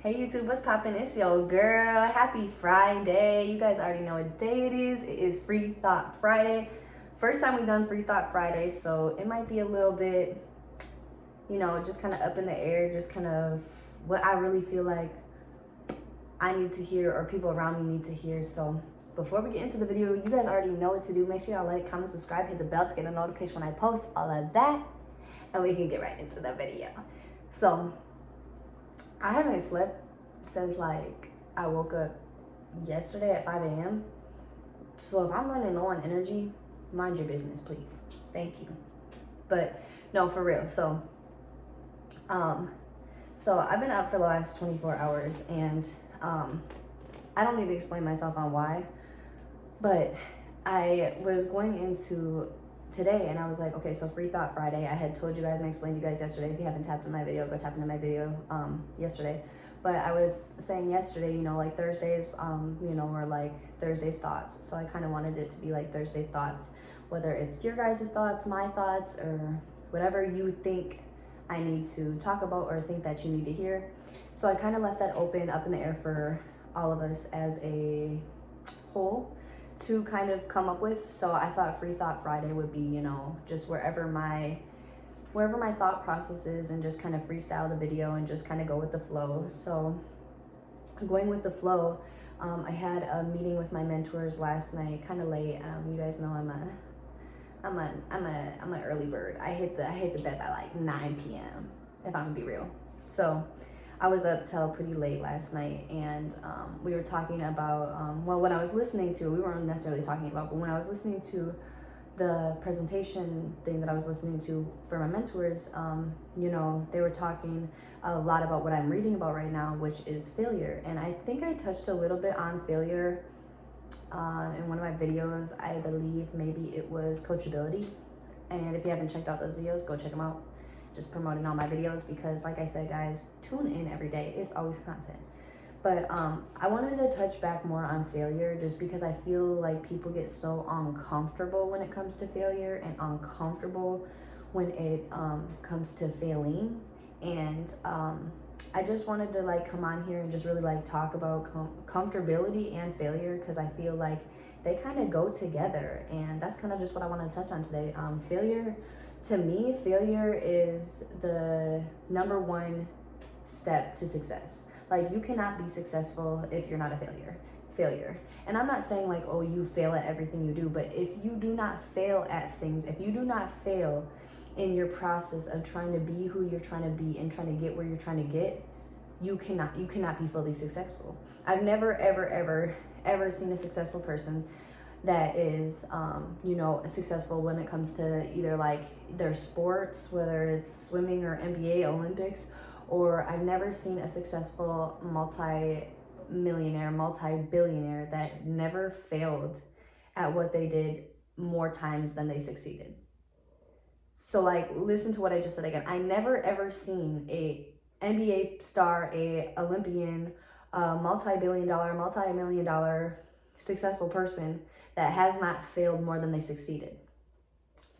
Hey YouTube, what's poppin'? It's your girl. Happy Friday. You guys already know what day it is. It is Free Thought Friday. First time we've done Free Thought Friday, so it might be a little bit, just kind of up in the air, just kind of what I really feel like I need to hear or people around me need to hear. So before we get into the video, you guys already know what to do. Make sure y'all like, comment, subscribe, hit the bell to get a notification when I post, all of that, and we can get right into the video. So I haven't slept since I woke up yesterday at 5 a.m. So if I'm running low on energy, mind your business, please. Thank you. But no, for real. So I've been up for the last 24 hours and I don't need to explain myself on why, but I was going into today and I was like, okay, so Free Thought Friday. I had told you guys and explained to you guys yesterday. If you haven't tapped in my video, go tap into my video yesterday. But I was saying yesterday, like Thursdays, were like Thursday's thoughts. So I kind of wanted it to be like Thursday's thoughts, whether it's your guys' thoughts, my thoughts, or whatever you think I need to talk about or think that you need to hear. So I kind of left that open up in the air for all of us as a whole to kind of come up with. So I thought Free Thought Friday would be, just wherever my thought process is, and just kind of freestyle the video and just kind of go with the flow. So going with the flow, I had a meeting with my mentors last night, kind of late. You guys know I'm an early bird. I hit the bed by like 9 p.m. if I'm gonna be real. So I was up till pretty late last night, and we were talking about, when I was listening to, we weren't necessarily talking about, but when I was listening to the presentation thing that I was listening to for my mentors, they were talking a lot about what I'm reading about right now, which is failure. And I think I touched a little bit on failure in one of my videos. I believe maybe it was coachability. And if you haven't checked out those videos, go check them out. Just promoting all my videos because, like I said, guys, tune in every day. It's always content. But I wanted to touch back more on failure just because I feel like people get so uncomfortable when it comes to failure and uncomfortable when it comes to failing. And I just wanted to come on here and just really talk about comfortability and failure, because I feel like they kind of go together. And that's kind of just what I want to touch on today. Failure, to me, failure is the number one step to success. You cannot be successful if you're not a failure. And I'm not saying you fail at everything you do, but if you do not fail at things, if you do not fail in your process of trying to be who you're trying to be and trying to get where you're trying to get, you cannot be fully successful. I've never, ever seen a successful person that is, successful when it comes to either their sports, whether it's swimming or NBA, Olympics, or I've never seen a successful multi-millionaire, multi-billionaire that never failed at what they did more times than they succeeded. So listen to what I just said again. I never ever seen a NBA star, a Olympian, a multi-billion-dollar, multi-million-dollar successful person that has not failed more than they succeeded.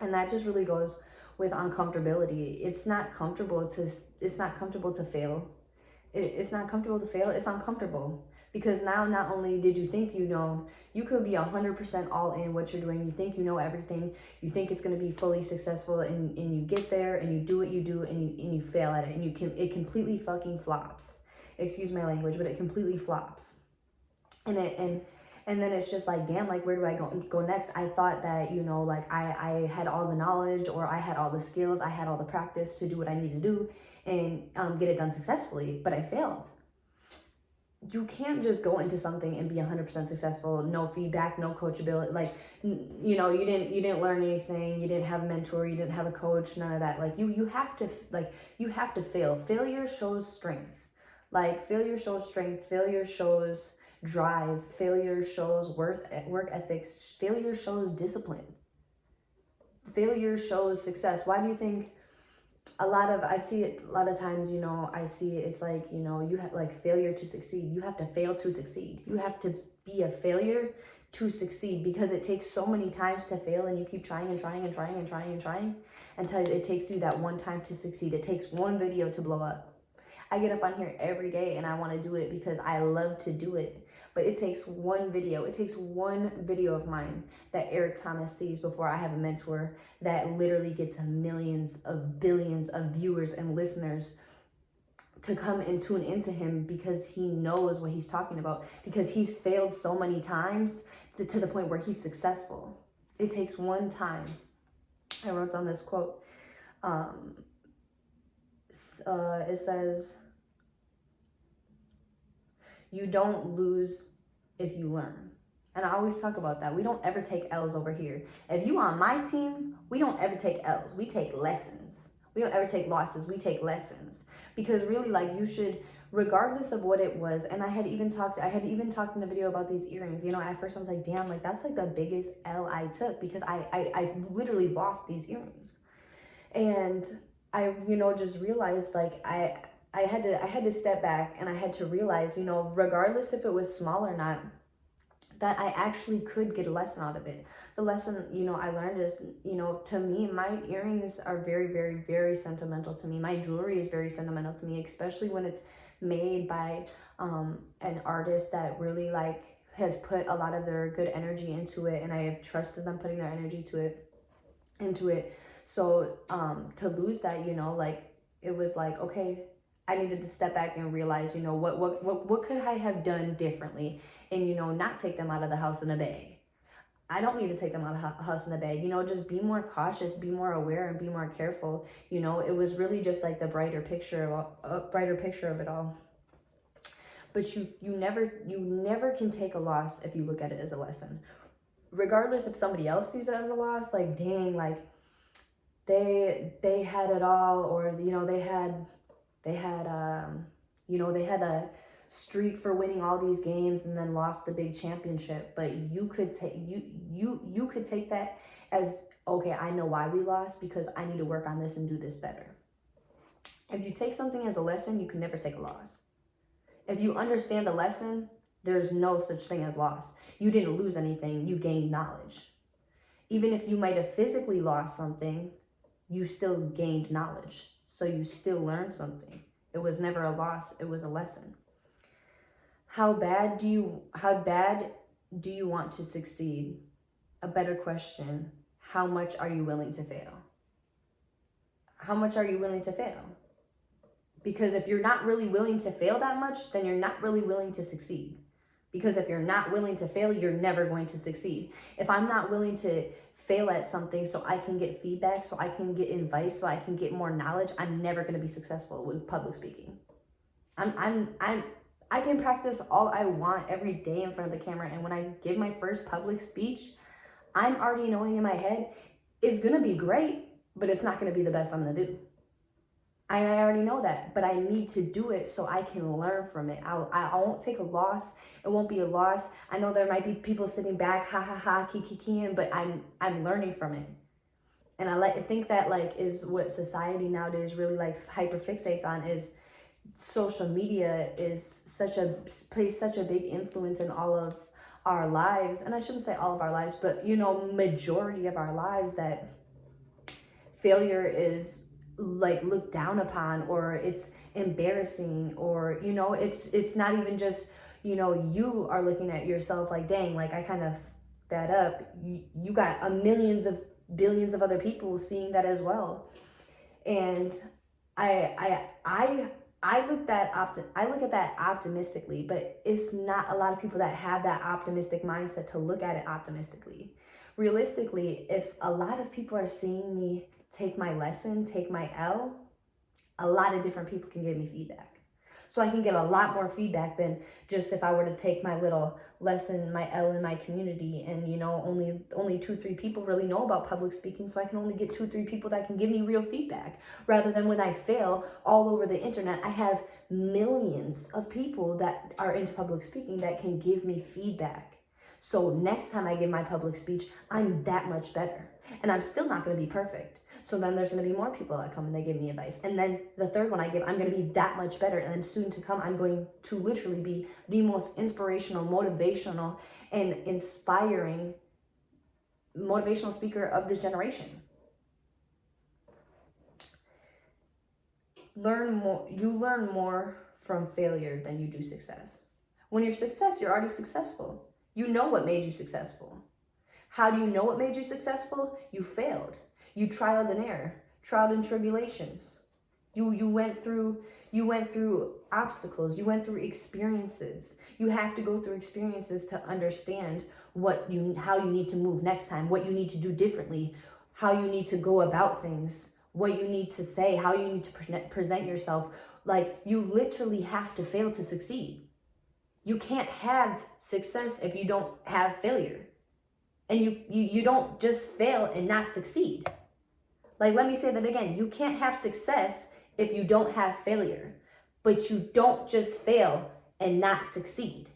And that just really goes with uncomfortability. It's not comfortable to fail. It's not comfortable to fail. It's uncomfortable, because now not only did you think you could be 100% all in what you're doing. You think you know everything. You think it's going to be fully successful, and you get there and you do what you do and you fail at it, and it completely fucking flops. Excuse my language, but it completely flops. And then it's just damn, where do I go next? I thought that, I had all the knowledge, or I had all the skills, I had all the practice to do what I need to do and get it done successfully, but I failed. You can't just go into something and be 100% successful, no feedback, no coachability. You didn't learn anything, you didn't have a mentor, you didn't have a coach, none of that. You have to fail. Failure shows strength. Failure shows strength, failure shows drive, failure shows work ethics, failure shows discipline, failure shows success. Why do you think I see it a lot of times, I see it's you have failure to succeed. You have to fail to succeed. You have to be a failure to succeed, because it takes so many times to fail, and you keep trying and trying and trying and trying and trying until it takes you that one time to succeed. It takes one video to blow up. I get up on here every day and I want to do it because I love to do it. But it takes one video. It takes one video of mine that Eric Thomas sees before I have a mentor that literally gets millions of billions of viewers and listeners to come and tune into him, because he knows what he's talking about, because he's failed so many times to the point where he's successful. It takes one time. I wrote down this quote. It says, you don't lose if you learn. And I always talk about that. We don't ever take L's over here. If you on my team, we don't ever take L's. We take lessons. We don't ever take losses. We take lessons. Because really, like, you should, regardless of what it was, and I had even talked in a video about these earrings. You know, at first I was like, damn, like, that's like the biggest L I took, because I literally lost these earrings. And I, you know, just realized, like, I had to step back, and I had to realize, you know, regardless if it was small or not, that I actually could get a lesson out of it. The lesson, you know, I learned is, you know, to me, my earrings are very, very, very sentimental to me. My jewelry is very sentimental to me, especially when it's made by an artist that really, like, has put a lot of their good energy into it, and I have trusted them putting their energy into it. So to lose that, you know, like, it was like, okay, I needed to step back and realize, you know, what could I have done differently, and, you know, not take them out of the house in a bag. I don't need to take them out of the house in a bag, you know, just be more cautious, be more aware, and be more careful. You know, it was really just like the brighter picture of it all. But you never can take a loss if you look at it as a lesson. Regardless if somebody else sees it as a loss, like, dang, like, they had it all, or, you know, they had a streak for winning all these games and then lost the big championship. But you could take that as, okay, I know why we lost, because I need to work on this and do this better. If you take something as a lesson, you can never take a loss. If you understand the lesson, there's no such thing as loss. You didn't lose anything, you gained knowledge. Even if you might have physically lost something, you still gained knowledge. So you still learned something. It was never a loss, it was a lesson. How bad do you want to succeed? A better question, how much are you willing to fail? How much are you willing to fail? Because if you're not really willing to fail that much, then you're not really willing to succeed. Because if you're not willing to fail, you're never going to succeed. If I'm not willing to fail at something so I can get feedback, so I can get advice, so I can get more knowledge, I'm never going to be successful with public speaking. I can practice all I want every day in front of the camera, and when I give my first public speech, I'm already knowing in my head, it's going to be great, but it's not going to be the best I'm going to do. I already know that, but I need to do it so I can learn from it. I won't take a loss. It won't be a loss. I know there might be people sitting back, ha ha ha, kikiing, but I'm learning from it. And I think that, like, is what society nowadays really, like, hyper fixates on, is social media plays such a big influence in all of our lives. And I shouldn't say all of our lives, but, you know, majority of our lives, that failure is, like, looked down upon, or it's embarrassing, or, you know, it's not even just, you know, you are looking at yourself like, dang, like, I kind of that up. You got millions of billions of other people seeing that as well. And I look at that optimistically, but it's not a lot of people that have that optimistic mindset to look at it optimistically. Realistically, if a lot of people are seeing me take my lesson, take my L, a lot of different people can give me feedback. So I can get a lot more feedback than just if I were to take my little lesson, my L in my community, and, you know, only 2-3 people really know about public speaking, so I can only get 2-3 people that can give me real feedback. Rather than when I fail all over the internet, I have millions of people that are into public speaking that can give me feedback. So next time I give my public speech, I'm that much better. And I'm still not going to be perfect. So then there's going to be more people that come and they give me advice. And then the third one I give, I'm going to be that much better. And then soon to come, I'm going to literally be the most inspirational, motivational, and inspiring motivational speaker of this generation. you learn more from failure than you do success. When you're success, you're already successful. You know what made you successful. How do you know what made you successful? You failed. You trialed and error, trial and tribulations. You went through obstacles. You went through experiences. You have to go through experiences to understand how you need to move next time, what you need to do differently, how you need to go about things, what you need to say, how you need to present yourself. Like, you literally have to fail to succeed. You can't have success if you don't have failure. And you don't just fail and not succeed. Like, let me say that again. You can't have success if you don't have failure. But you don't just fail and not succeed.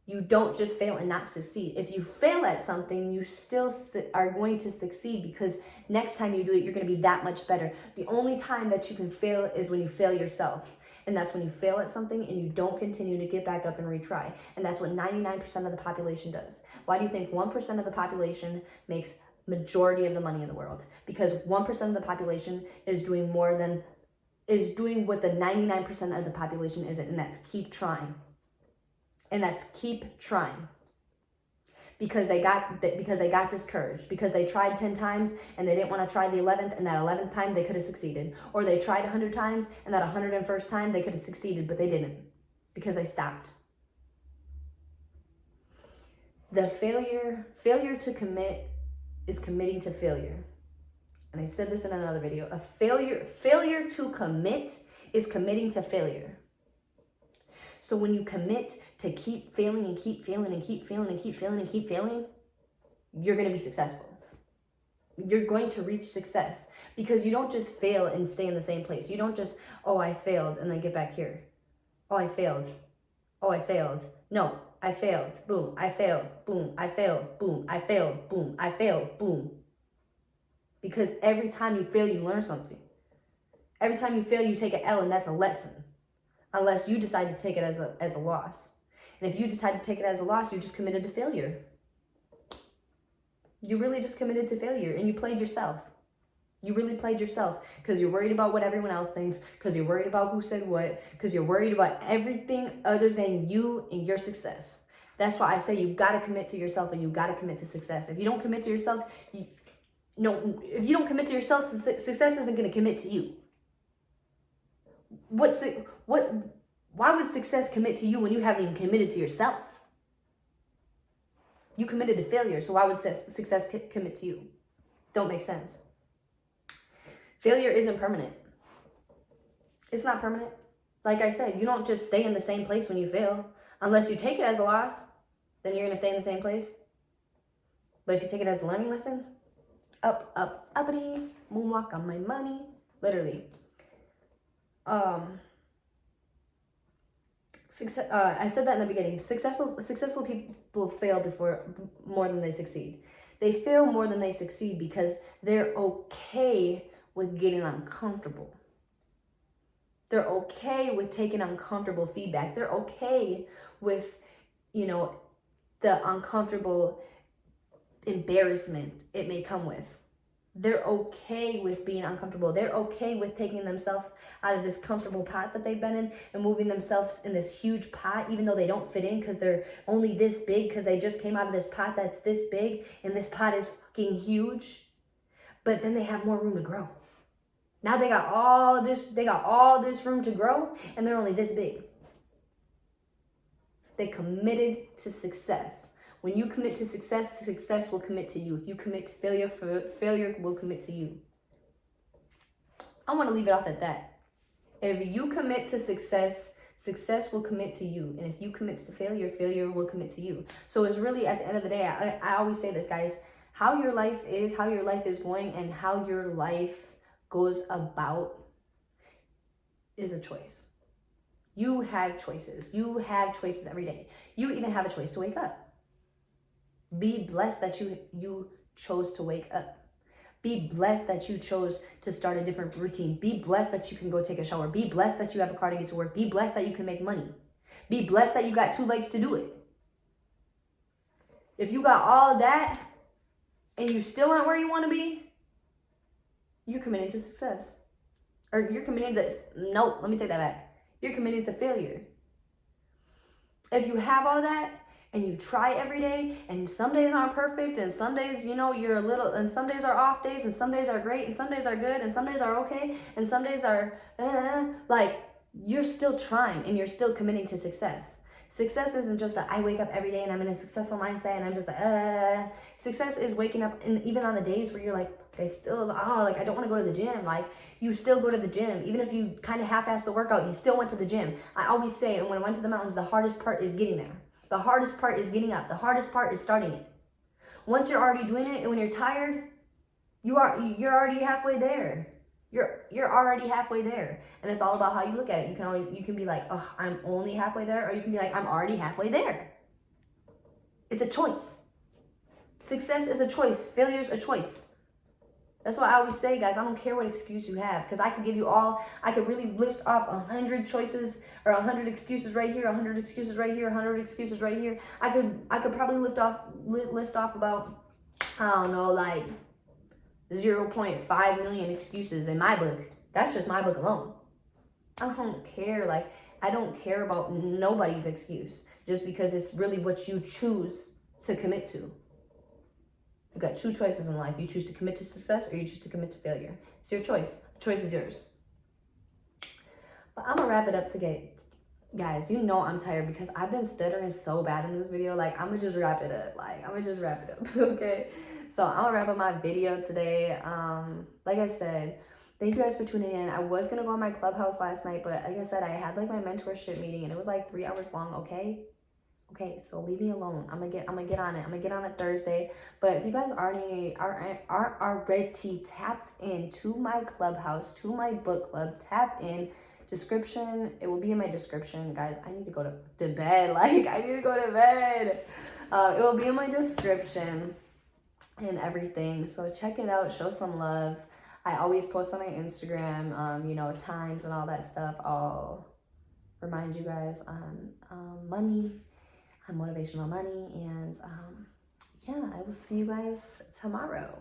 You don't just fail and not succeed. If you fail at something, you still are going to succeed, because next time you do it, you're going to be that much better. The only time that you can fail is when you fail yourself. And that's when you fail at something and you don't continue to get back up and retry. And that's what 99% of the population does. Why do you think 1% of the population makes majority of the money in the world? Because 1% of the population is doing what the 99% of the population isn't, and that's keep trying. And that's keep trying. Because they got discouraged, because they tried 10 times and they didn't want to try the 11th, and that 11th time they could have succeeded. Or they tried 100 times and that 101st time they could have succeeded, but they didn't, because they stopped. The failure to commit is committing to failure. And I said this in another video. Failure to commit is committing to failure. So when you commit to keep failing and keep failing and keep failing and keep failing and keep failing, you're going to be successful. You're going to reach success, because you don't just fail and stay in the same place. You don't just, oh, I failed, and then get back here. Oh, I failed. Oh, I failed. No, I failed. Boom, I failed. Boom, I failed. Boom, I failed. Boom, I failed. Boom. Because every time you fail, you learn something. Every time you fail, you take an L, and that's a lesson. Unless you decide to take it as a loss. And if you decide to take it as a loss, you just committed to failure. You really just committed to failure, and you played yourself. You really played yourself, because you're worried about what everyone else thinks, because you're worried about who said what, because you're worried about everything other than you and your success. That's why I say you've got to commit to yourself, and you've got to commit to success. If you don't commit to yourself, if you don't commit to yourself, success isn't going to commit to you. Why would success commit to you when you haven't even committed to yourself? You committed to failure, so why would success commit to you? Don't make sense. Failure isn't permanent. It's not permanent. Like I said, you don't just stay in the same place when you fail. Unless you take it as a loss, then you're going to stay in the same place. But if you take it as a learning lesson, up, up, uppity, moonwalk on my money. Literally. I said that in the beginning. Successful people fail more than they succeed. They fail more than they succeed because they're okay with getting uncomfortable. They're okay with taking uncomfortable feedback. They're okay with, the uncomfortable embarrassment it may come with. They're okay with being uncomfortable. They're okay with taking themselves out of this comfortable pot that they've been in and moving themselves in this huge pot, even though they don't fit in because they're only this big, because they just came out of this pot that's this big and this pot is fucking huge. But then they have more room to grow. Now they got all this room to grow, and they're only this big. They committed to success. When you commit to success, success will commit to you. If you commit to failure, failure will commit to you. I want to leave it off at that. If you commit to success, success will commit to you. And if you commit to failure, failure will commit to you. So it's really, at the end of the day, I always say this, guys, how your life is going, and how your life goes about is a choice. You have choices. You have choices every day. You even have a choice to wake up. Be blessed that you chose to wake up. Be blessed that you chose to start a different routine. Be blessed that you can go take a shower. Be blessed that you have a car to get to work. Be blessed that you can make money. Be blessed that you got 2 legs to do it. If you got all of that and you still aren't where you want to be, you're committed to success. or you're committing to, nope, let me take that back. You're committing to failure. If you have all that and you try every day, and some days aren't perfect, and some days, you're a little, and some days are off days, and some days are great, and some days are good, and some days are okay, and some days are, like, you're still trying and you're still committing to success. Success isn't just that I wake up every day and I'm in a successful mindset and I'm just like, Success is waking up, and even on the days where you're like, I still, like, I don't want to go to the gym. Like, you still go to the gym. Even if you kind of half-ass the workout, you still went to the gym. I always say, and when I went to the mountains, the hardest part is getting there. The hardest part is getting up. The hardest part is starting it. Once you're already doing it, and when you're tired, you're already halfway there. You're already halfway there. And it's all about how you look at it. You can be like, oh, I'm only halfway there, or you can be like, I'm already halfway there. It's a choice. Success is a choice. Failure is a choice. That's why I always say, guys, I don't care what excuse you have, because I could give you I could really list off 100 choices, or 100 excuses right here, 100 excuses right here, 100 excuses right here. I could probably list off about, I don't know, like 0.5 million excuses in my book. That's just my book alone. I don't care. Like, I don't care about nobody's excuse, just because it's really what you choose to commit to. You've got two choices in life. You choose to commit to success, or you choose to commit to failure. It's your choice. The choice is yours. But I'm gonna wrap it up today. Guys, I'm tired because I've been stuttering so bad in this video. Like, I'm gonna just wrap it up. Okay? So I'm gonna wrap up my video today. Like I said, thank you guys for tuning in. I was gonna go on my Clubhouse last night, but like I said, I had like my mentorship meeting and it was like 3 hours long, okay? Okay, so leave me alone. I'm gonna get on it. I'm gonna get on it Thursday. But if you guys already tapped into my Clubhouse, to my book club, tap in. Description, it will be in my description, guys. I need to go to bed. Like, I need to go to bed. It will be in my description and everything. So check it out. Show some love. I always post on my Instagram, times and all that stuff. I'll remind you guys on money, on motivational money, and yeah, I will see you guys tomorrow.